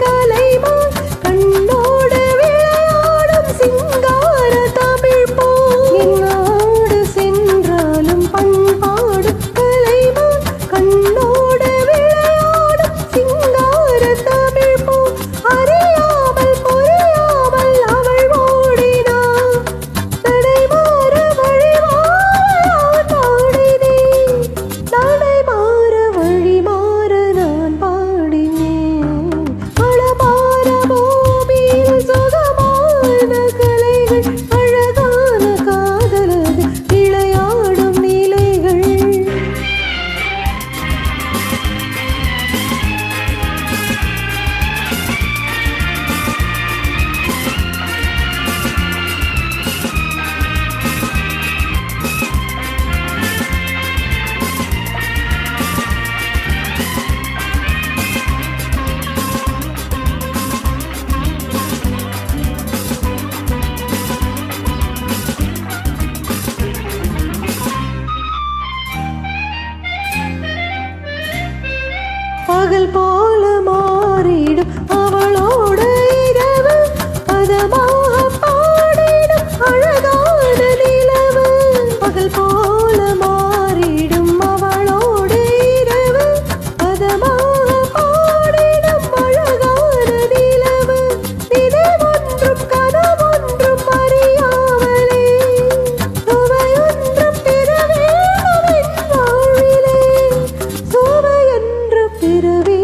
கலைமான் கண்ணோடு விளையாடும் சிங்கார தமிழ் போ எங்காடு சென்றாலும் பண்பாடு கலைமான் கண்ணோடு விளையாடும் சிங்கார தமிழ் போ அறியாமல் புரியாமல் அவள் ஓடினாள் நடைமாற வழிமாற பாடினேன் நடைமாற வழிமாற நான் பாடினேன் அளபார பூமியில் சுகமான கலைகள் அழகான காதலது விளையாடும் நிலைகள் பகல் போல மாறிடும் அவளோட இரவு பதமாக பாடிடும் அழகான நிலவு பகல் போல மாறிடும் அவளோட இரவு பதமாக பாடிடும் அழகான நிலவு நினைவொன்றும் கனவொன்றும் அறியாமலே சுவையொன்றும் பெற வேணும் என் வாழ்விலே சுவையொன்று பிறவி